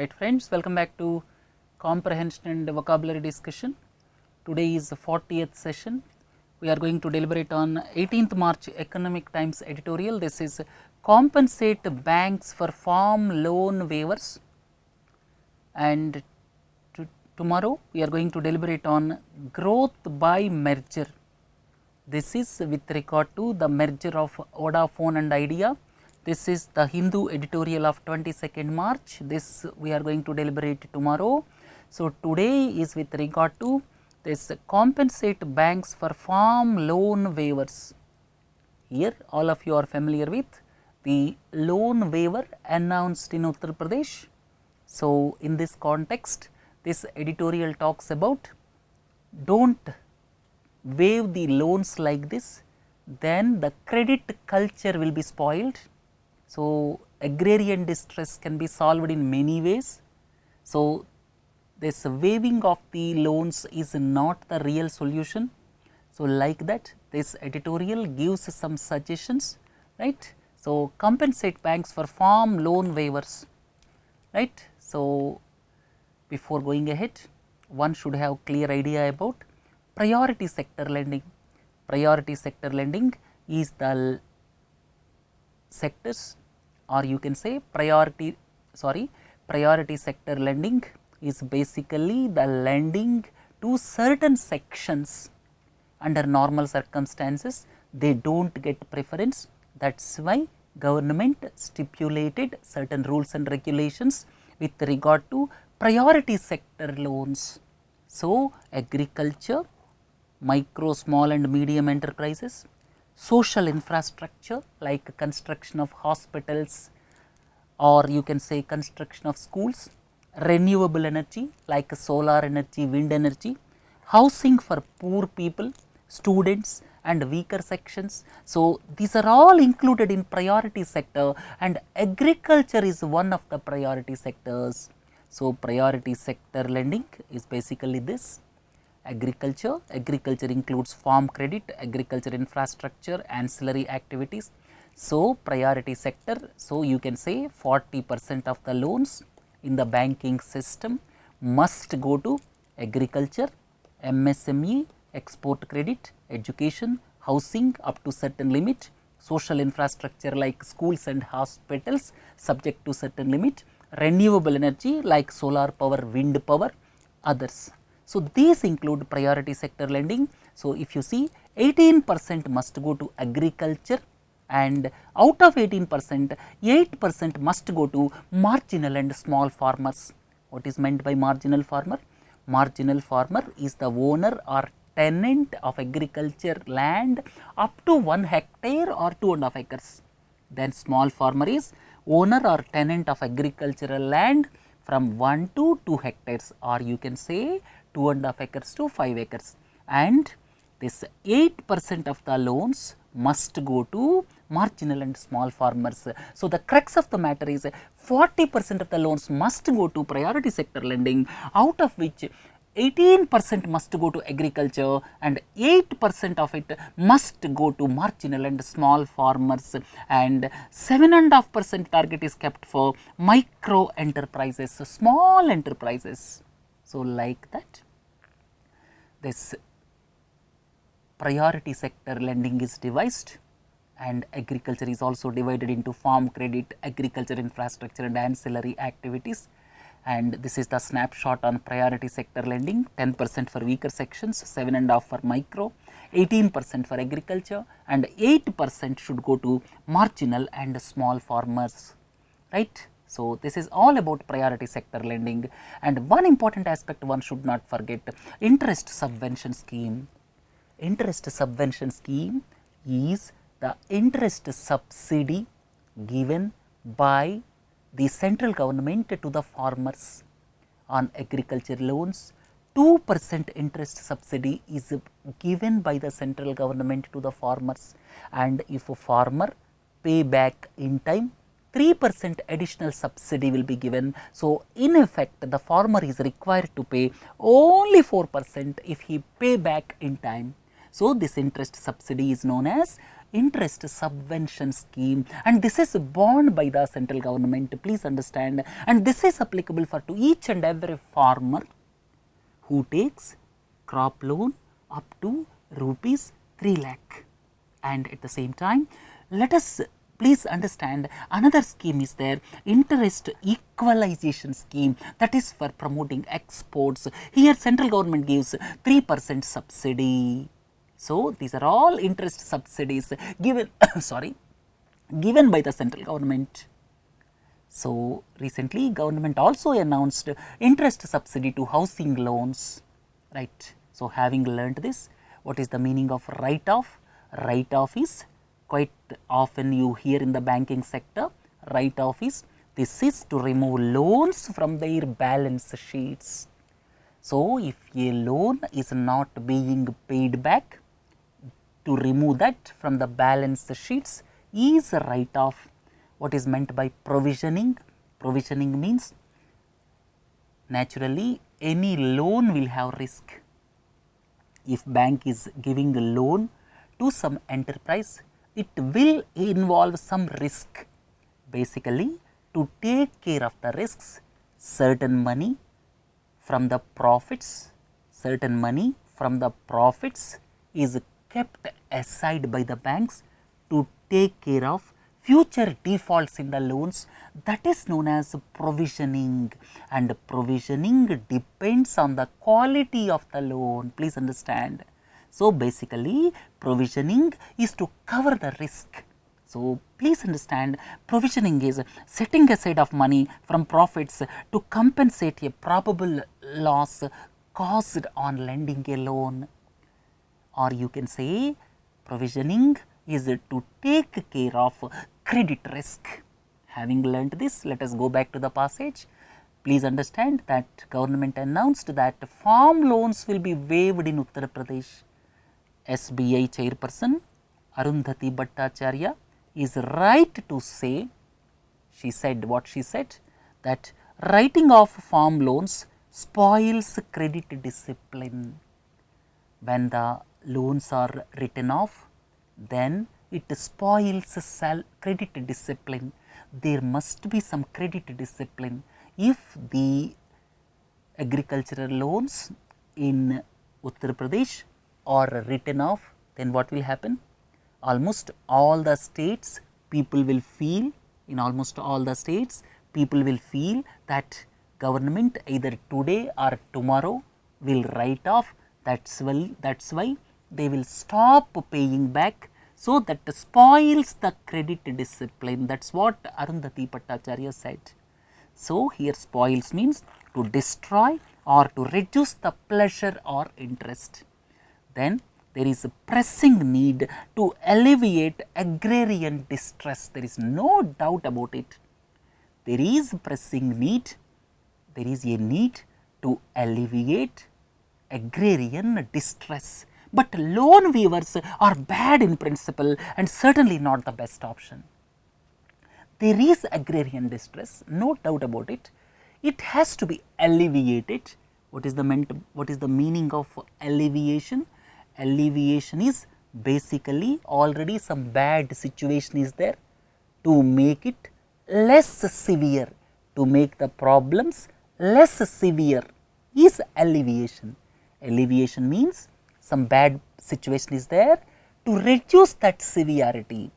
Right friends, welcome back to comprehension and vocabulary discussion. Today is the 40th session. We are going to deliberate on 18th March Economic Times editorial. This is compensate banks for farm loan waivers, and tomorrow we are going to deliberate on growth by merger. This is with regard to the merger of Vodafone and Idea. This is the Hindu editorial of 22nd March. This we are going to deliberate tomorrow. So, today is with regard to this compensate banks for farm loan waivers. Here all of you are familiar with the loan waiver announced in Uttar Pradesh. So, in this context, this editorial talks about don't waive the loans like this, then the credit culture will be spoiled. So, agrarian distress can be solved in many ways. So, this waiving of the loans is not the real solution. So, like that this editorial gives some suggestions, right. So, compensate banks for farm loan waivers, right. So, before going ahead, one should have clear idea about priority sector lending. Priority sector lending is the sectors, or you can say priority sector lending is basically the lending to certain sections. Under normal circumstances they do not get preference, that is why government stipulated certain rules and regulations with regard to priority sector loans. So, agriculture, micro, small and medium enterprises, social infrastructure like construction of hospitals, or you can say construction of schools, renewable energy like solar energy, wind energy, housing for poor people, students and weaker sections. So, these are all included in priority sector, and agriculture is one of the priority sectors. So, priority sector lending is basically this. Agriculture includes farm credit, agriculture infrastructure, ancillary activities. So, priority sector, so you can say 40% of the loans in the banking system must go to agriculture, MSME, export credit, education, housing up to certain limit, social infrastructure like schools and hospitals subject to certain limit, renewable energy like solar power, wind power, others. So, these include priority sector lending. So, if you see 18% must go to agriculture, and out of 18%, 8% must go to marginal and small farmers. What is meant by marginal farmer? Marginal farmer is the owner or tenant of agriculture land up to 1 hectare or 2.5 acres. Then small farmer is owner or tenant of agricultural land from 1 to 2 hectares, or you can say 2.5 acres to 5 acres, and this 8% of the loans must go to marginal and small farmers. So, the crux of the matter is 40% of the loans must go to priority sector lending, out of which 18% must go to agriculture and 8% of it must go to marginal and small farmers, and 7.5% target is kept for micro enterprises, small enterprises. So, like that this priority sector lending is devised, and agriculture is also divided into farm credit, agriculture infrastructure and ancillary activities. And this is the snapshot on priority sector lending: 10% for weaker sections, 7.5% for micro, 18% for agriculture, and 8% should go to marginal and small farmers, right. So, this is all about priority sector lending. And one important aspect one should not forget: interest subvention scheme. Interest subvention scheme is the interest subsidy given by the central government to the farmers on agriculture loans. 2% interest subsidy is given by the central government to the farmers, and if a farmer pay back in time, 3% additional subsidy will be given. So, in effect the farmer is required to pay only 4% if he pay back in time. So, this interest subsidy is known as interest subvention scheme, and this is borne by the central government, please understand, and this is applicable for to each and every farmer who takes crop loan up to rupees 3 lakh. And at the same time, let us please understand another scheme is there, interest equalization scheme, that is for promoting exports. Here central government gives 3% subsidy. So, these are all interest subsidies given given by the central government. So, recently government also announced interest subsidy to housing loans, right. So, having learnt this, what is the meaning of write-off? Write-off is quite often you hear in the banking sector, write-off is, this is to remove loans from their balance sheets. So, if a loan is not being paid back, to remove that from the balance sheets is a write-off. What is meant by provisioning? Provisioning means naturally any loan will have risk. If bank is giving a loan to some enterprise, it will involve some risk. Basically, to take care of the risks, certain money from the profits is kept aside by the banks to take care of future defaults in the loans, that is known as provisioning, and provisioning depends on the quality of the loan, please understand. So, basically provisioning is to cover the risk. So, please understand provisioning is setting aside of money from profits to compensate a probable loss caused on lending a loan, or you can say provisioning is to take care of credit risk. Having learnt this, let us go back to the passage. Please understand that government announced that farm loans will be waived in Uttar Pradesh. SBI chairperson Arundhati Bhattacharya is right to say, she said what she said, that writing off farm loans spoils credit discipline. When the loans are written off, then it spoils credit discipline. There must be some credit discipline. If the agricultural loans in Uttar Pradesh are written off, then what will happen? Almost all the states people will feel, in almost all the states people will feel that government either today or tomorrow will write off, that's why they will stop paying back. So, that spoils the credit discipline, that is what Arundhati Bhattacharya said. So, here spoils means to destroy or to reduce the pleasure or interest. Then there is a pressing need to alleviate agrarian distress, there is no doubt about it. There is a pressing need, there is a need to alleviate agrarian distress, but loan waivers are bad in principle and certainly not the best option. There is agrarian distress, no doubt about it. It has to be alleviated. What is the meaning of alleviation? Alleviation is basically already some bad situation is there, to make it less severe, to make the problems less severe is alleviation. Alleviation means some bad situation is there, to reduce that severity.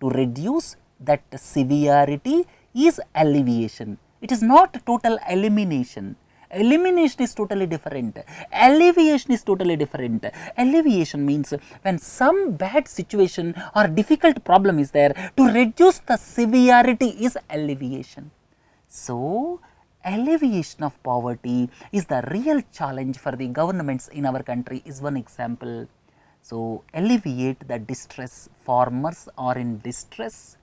To reduce that severity is alleviation. It is not total elimination. Elimination is totally different. Alleviation is totally different. Alleviation means when some bad situation or difficult problem is there, to reduce the severity is alleviation. So, alleviation of poverty is the real challenge for the governments in our country is one example. So, alleviate the distress. Farmers are in distress.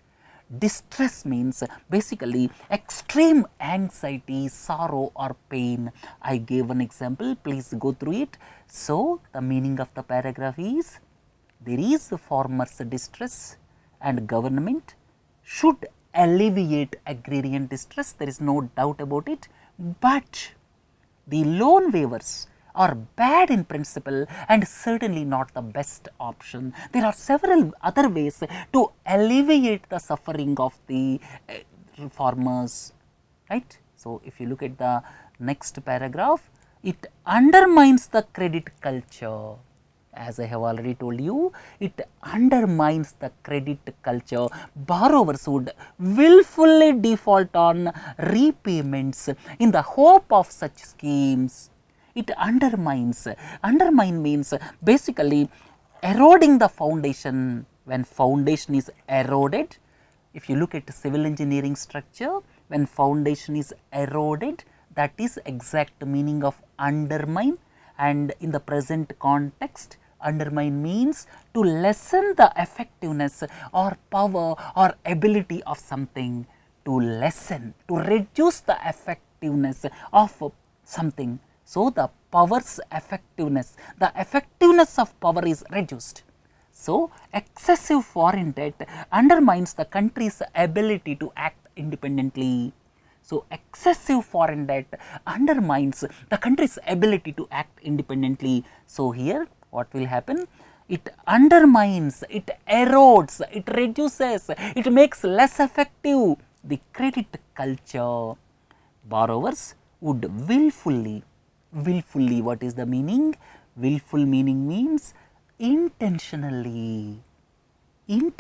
Distress means basically extreme anxiety, sorrow or pain. I gave an example, please go through it. So, the meaning of the paragraph is, there is farmers distress and government should alleviate agrarian distress, there is no doubt about it, but the loan waivers or bad in principle and certainly not the best option. There are several other ways to alleviate the suffering of the farmers, right. So, if you look at the next paragraph, it undermines the credit culture. As I have already told you, it undermines the credit culture. Borrowers would willfully default on repayments in the hope of such schemes. It undermines. Undermine means basically eroding the foundation. When foundation is eroded, if you look at civil engineering structure, when foundation is eroded, that is exact meaning of undermine. And in the present context, undermine means to lessen the effectiveness or power or ability of something, to lessen, to reduce the effectiveness of something. So, the power's effectiveness, the effectiveness of power is reduced. So, excessive foreign debt undermines the country's ability to act independently. So, excessive foreign debt undermines the country's ability to act independently. So, here what will happen? It undermines, it erodes, it reduces, it makes less effective the credit culture. Borrowers would willfully, what is the meaning? Willful meaning means intentionally, in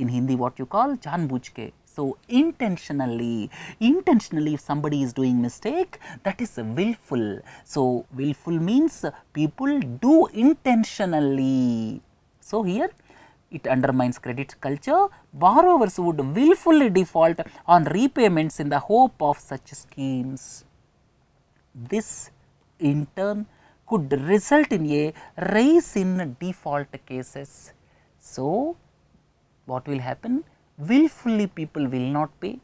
Hindi what you call जानबूझ के. So, intentionally if somebody is doing mistake, that is willful. So, willful means people do intentionally. So, here it undermines credit culture. Borrowers would willfully default on repayments in the hope of such schemes. This in turn could result in a rise in default cases. So, what will happen? Willfully people will not pay.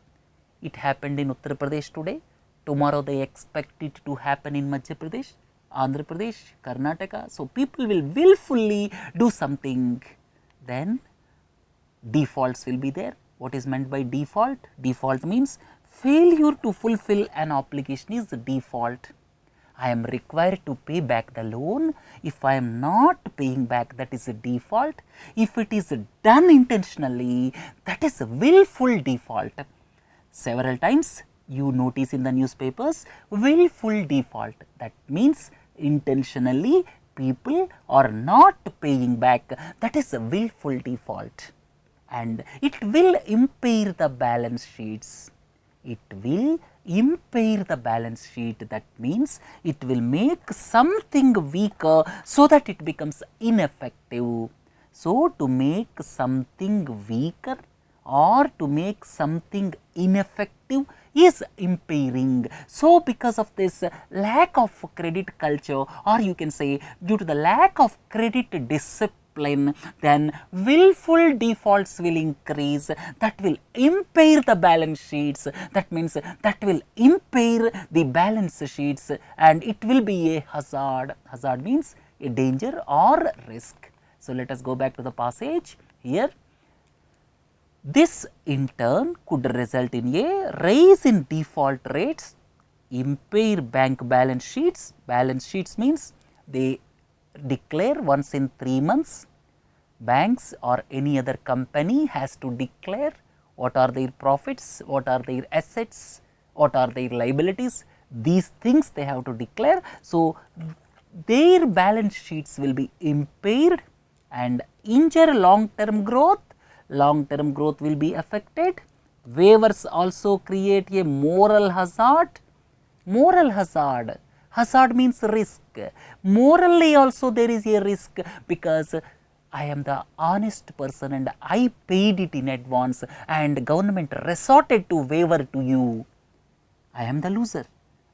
It happened in Uttar Pradesh today. Tomorrow they expect it to happen in Madhya Pradesh, Andhra Pradesh, Karnataka. So, people will willfully do something. Then defaults will be there. What is meant by default? Default means failure to fulfill an obligation is default. I am required to pay back the loan. If I am not paying back, that is a default. If it is done intentionally, that is a willful default. Several times you notice in the newspapers willful default. That means intentionally people are not paying back. That is a willful default. And it will impair the balance sheets. It will impair the balance sheet. That means it will make something weaker so that it becomes ineffective. So, to make something weaker or to make something ineffective is impairing. So, because of this lack of credit culture, or you can say due to the lack of credit discipline, then willful defaults will increase. That will impair the balance sheets. That means that will impair the balance sheets and it will be a hazard. Hazard means a danger or risk. So, let us go back to the passage here. This in turn could result in a rise in default rates, impair bank balance sheets. Balance sheets means they declare once in 3 months. Banks or any other company has to declare what are their profits, what are their assets, what are their liabilities. These things they have to declare. So, their balance sheets will be impaired and injure long term growth. Long term growth will be affected. Waivers also create a moral hazard. Moral hazard. Hazard means risk. Morally also there is a risk because I am the honest person and I paid it in advance and government resorted to waiver to you. I am the loser.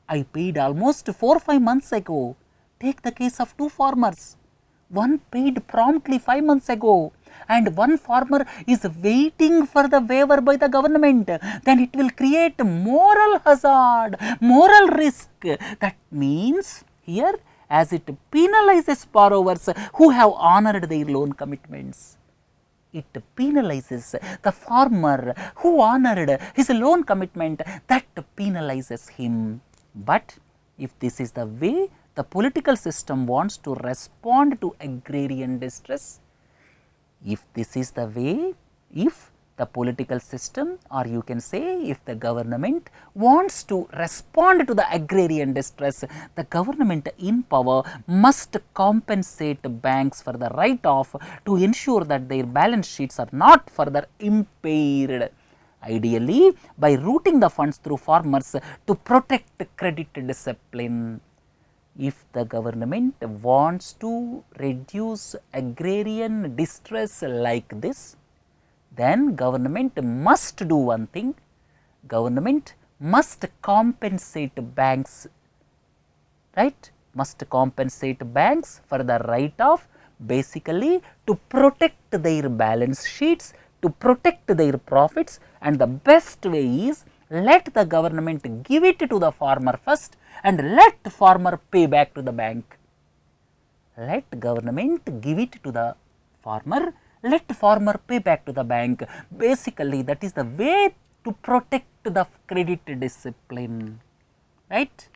I paid almost 4 or 5 months ago. Take the case of 2 farmers. One paid promptly 5 months ago and one farmer is waiting for the waiver by the government. Then it will create moral hazard, moral risk. That means here as it penalizes borrowers who have honored their loan commitments. It penalizes the farmer who honored his loan commitment, that penalizes him. But if this is the way the political system wants to respond to agrarian distress, if this is the way, if the political system, or you can say if the government wants to respond to the agrarian distress, the government in power must compensate banks for the write-off to ensure that their balance sheets are not further impaired, ideally by routing the funds through farmers to protect credit discipline. If the government wants to reduce agrarian distress like this, then government must do one thing, government must compensate banks, right, must compensate banks for the write-off, basically to protect their balance sheets, to protect their profits, and the best way is let the government give it to the farmer first and let farmer pay back to the bank. Let government give it to the farmer, let farmer pay back to the bank. Basically, that is the way to protect the credit discipline, right.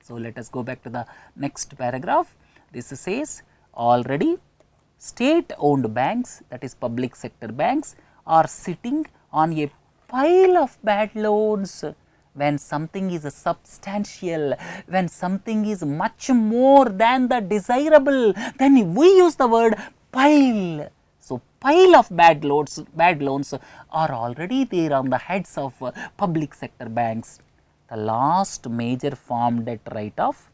So, let us go back to the next paragraph. This says already state owned banks, that is public sector banks, are sitting on a pile of bad loans. When something is substantial, when something is much more than the desirable, then we use the word pile. So, pile of bad loans are already there on the heads of public sector banks. The last major farm debt write-off,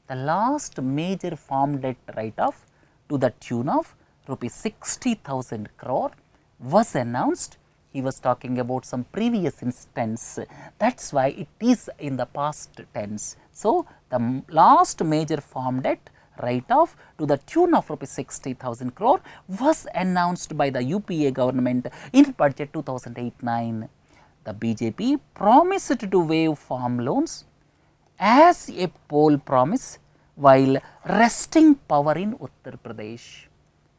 the last major farm debt write-off to the tune of rupees 60,000 crore was announced. He was talking about some previous instance, that is why it is in the past tense. So, the last major farm debt write-off to the tune of rupees 60,000 crore was announced by the UPA government in budget 2008-9. The BJP promised to waive farm loans as a poll promise while resting power in Uttar Pradesh.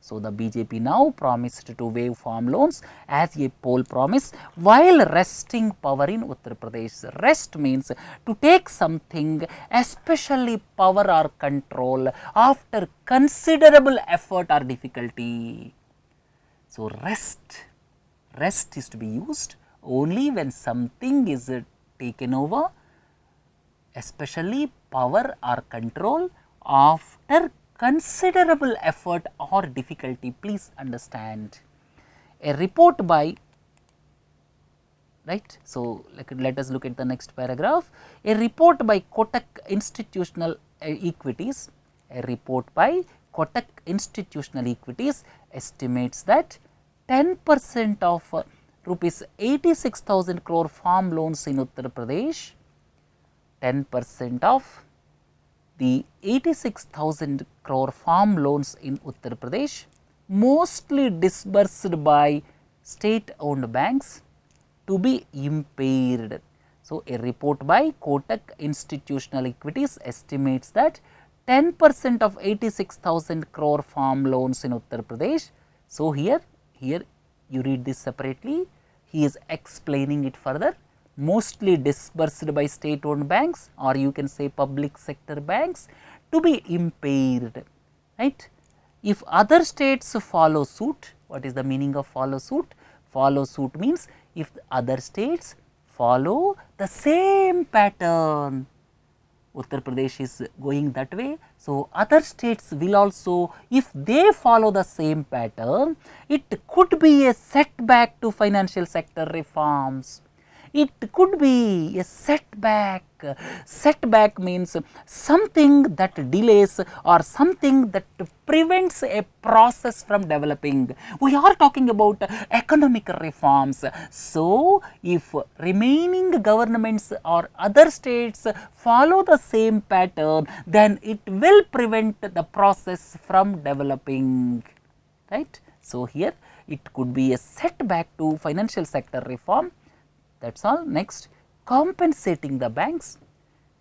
So, the BJP now promised to waive farm loans as a poll promise while resting power in Uttar Pradesh. Rest means to take something, especially power or control, after considerable effort or difficulty. So, rest is to be used only when something is taken over, especially power or control, after considerable effort or difficulty. Please understand. A report by, right. So, let us look at the next paragraph. A report by Kotak Institutional Equities, a report by Kotak Institutional Equities estimates that 10% of rupees 86,000 crore farm loans in Uttar Pradesh, 10% of the 86,000 crore farm loans in Uttar Pradesh, mostly disbursed by state owned banks, to be impaired. So, a report by Kotak Institutional Equities estimates that 10% of 86,000 crore farm loans in Uttar Pradesh. So, here you read this separately, he is explaining it further, mostly disbursed by state owned banks, or you can say public sector banks, to be impaired, right. If other states follow suit, what is the meaning of follow suit? Follow suit means if other states follow the same pattern, Uttar Pradesh is going that way. So, other states will also, if they follow the same pattern, it could be a setback to financial sector reforms. It could be a setback. Setback means something that delays or something that prevents a process from developing. We are talking about economic reforms. So, if remaining governments or other states follow the same pattern, then it will prevent the process from developing, right. So, here it could be a setback to financial sector reform. That is all. Next, compensating the banks.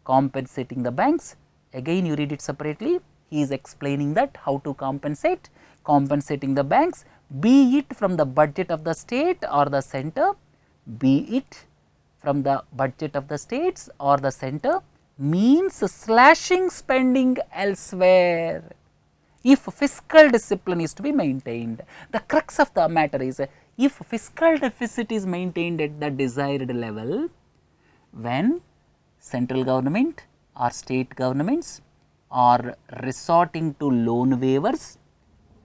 Compensating the banks, again you read it separately. He is explaining that how to compensate. Compensating the banks, be it from the budget of the state or the center, be it from the budget of the states or the center, means slashing spending elsewhere. If fiscal discipline is to be maintained, the crux of the matter is, if fiscal deficit is maintained at the desired level, when central government or state governments are resorting to loan waivers,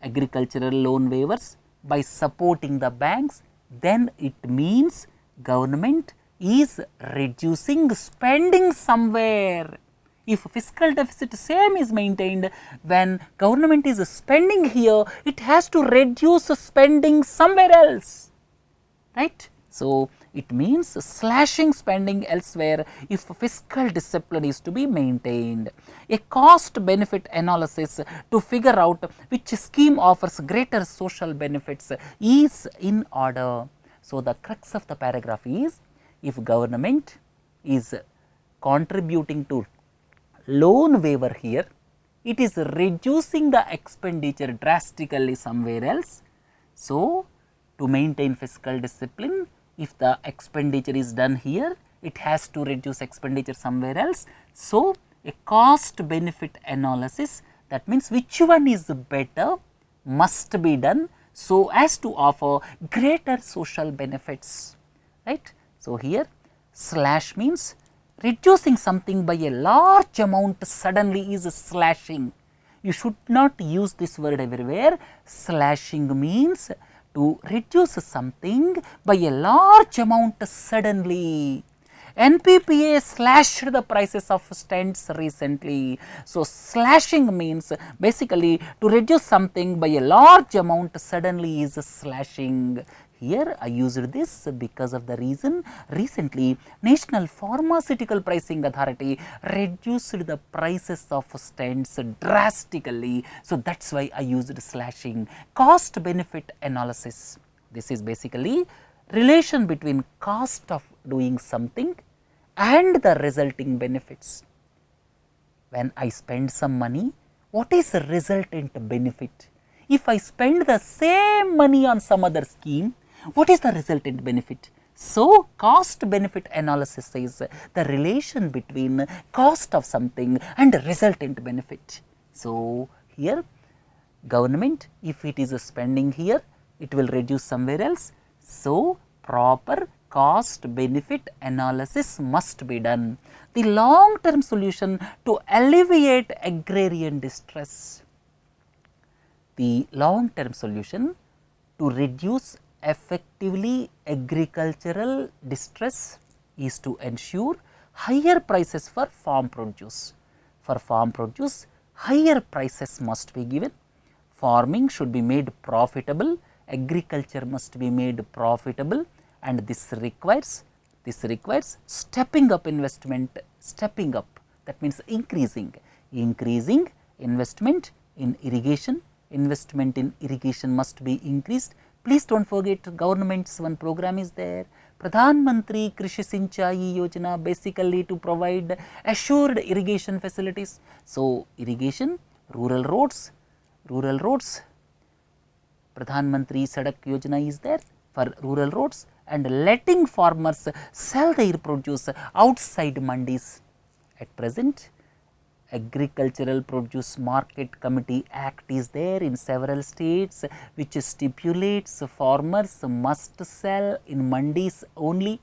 agricultural loan waivers by supporting the banks, then it means government is reducing spending somewhere. If fiscal deficit same is maintained, when government is spending here, it has to reduce spending somewhere else, right. So, it means slashing spending elsewhere if fiscal discipline is to be maintained. A cost benefit analysis to figure out which scheme offers greater social benefits is in order. So, the crux of the paragraph is, if government is contributing to loan waiver here, it is reducing the expenditure drastically somewhere else. So, to maintain fiscal discipline, if the expenditure is done here, it has to reduce expenditure somewhere else. So, a cost benefit analysis, that means which one is better, must be done so as to offer greater social benefits, right. So, here slash means reducing something by a large amount suddenly is slashing. You should not use this word everywhere. Slashing means to reduce something by a large amount suddenly. NPPA slashed the prices of stents recently. So, slashing means basically to reduce something by a large amount suddenly is slashing. Here I used this because of the reason recently National Pharmaceutical Pricing Authority reduced the prices of stents drastically. So, that is why I used slashing. Cost benefit analysis, this is basically relation between cost of doing something and the resulting benefits. When I spend some money, what is the resultant benefit? If I spend the same money on some other scheme, what is the resultant benefit? So, cost benefit analysis says the relation between cost of something and resultant benefit. So, here government, if it is spending here, it will reduce somewhere else. So, proper cost benefit analysis must be done. The long term solution to alleviate agrarian distress. The long term solution to reduce effectively agricultural distress is to ensure higher prices for farm produce. For farm produce, higher prices must be given. Farming should be made profitable, agriculture must be made profitable, and this requires stepping up investment, stepping up, that means increasing investment in irrigation. Investment in irrigation must be increased. Please do not forget, government's one program is there, Pradhan Mantri Krishi Sinchai Yojana, basically to provide assured irrigation facilities. So, irrigation, rural roads, Pradhan Mantri Sadak Yojana is there for rural roads, and letting farmers sell their produce outside mandis. At present, Agricultural Produce Market Committee Act is there in several states, which stipulates farmers must sell in mandis only.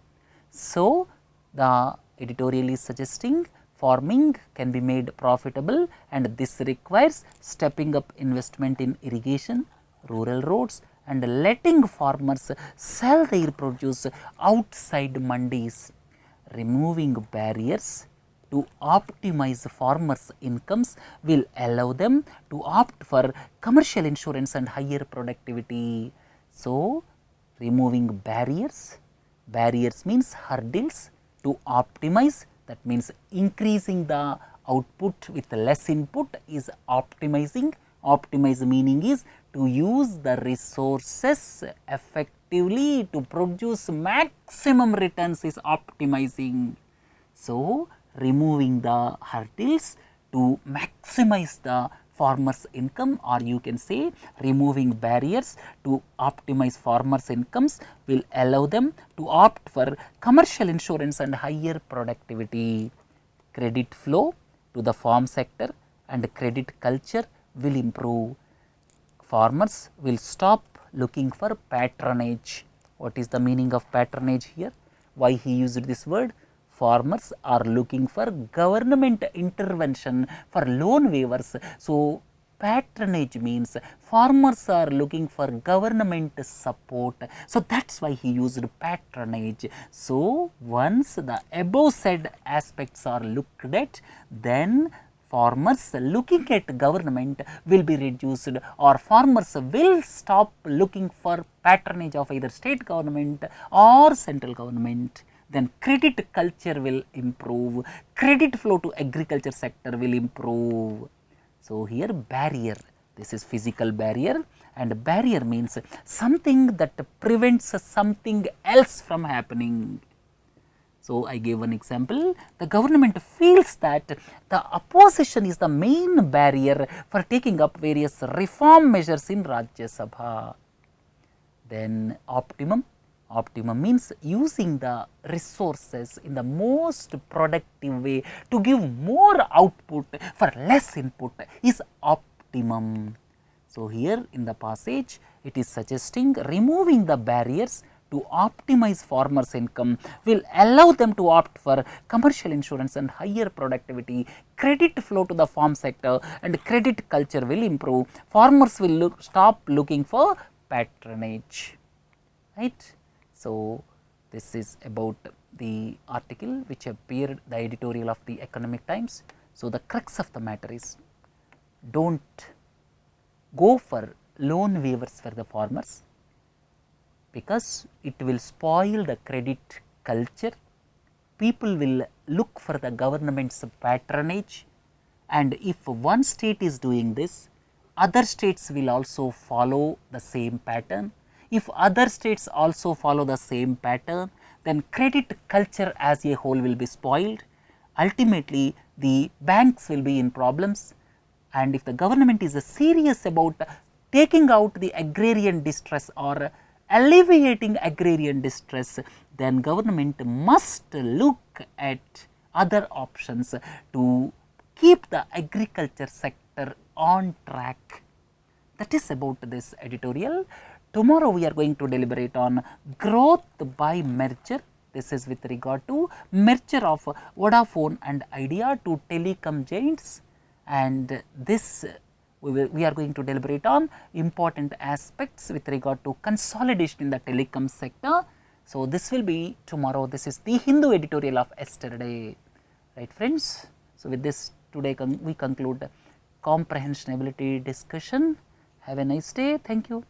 So, the editorial is suggesting farming can be made profitable, and this requires stepping up investment in irrigation, rural roads, and letting farmers sell their produce outside mandis. Removing barriers to optimize farmers' incomes will allow them to opt for commercial insurance and higher productivity. So, removing barriers means hurdles to optimize, that means increasing the output with less input is optimizing. Optimize meaning is to use the resources effectively to produce maximum returns is optimizing. So, removing the hurdles to maximize the farmers' income, or you can say removing barriers to optimize farmers' incomes will allow them to opt for commercial insurance and higher productivity. credit flow to the farm sector and credit culture will improve. Farmers will stop looking for patronage. What is the meaning of patronage here? Why he used this word? Farmers are looking for government intervention for loan waivers. So, patronage means farmers are looking for government support. So, that is why he used patronage. So, once the above said aspects are looked at, then farmers looking at government will be reduced, or farmers will stop looking for patronage of either state government or central government. Then credit culture will improve, credit flow to agriculture sector will improve. So, here barrier, this is physical barrier, and barrier means something that prevents something else from happening. So, I gave one example. The government feels that the opposition is the main barrier for taking up various reform measures in Rajya Sabha. Then optimum. Optimum means using the resources in the most productive way to give more output for less input is optimum. So, here in the passage it is suggesting removing the barriers to optimize farmers' income will allow them to opt for commercial insurance and higher productivity, credit flow to the farm sector and credit culture will improve, farmers will stop looking for patronage, right. So, this is about the article which appeared the editorial of the Economic Times. So, the crux of the matter is, do not go for loan waivers for the farmers, because it will spoil the credit culture, people will look for the government's patronage, and if one state is doing this, other states will also follow the same pattern. If other states also follow the same pattern, then credit culture as a whole will be spoiled. Ultimately, the banks will be in problems, and if the government is serious about taking out the agrarian distress or alleviating agrarian distress, then government must look at other options to keep the agriculture sector on track. That is about this editorial. Tomorrow we are going to deliberate on growth by merger. This is with regard to merger of Vodafone and Idea to telecom giants, and this we are going to deliberate on important aspects with regard to consolidation in the telecom sector. So, this will be tomorrow. This is the Hindu editorial of yesterday, right friends. So, with this today we conclude comprehension ability discussion. Have a nice day. Thank you.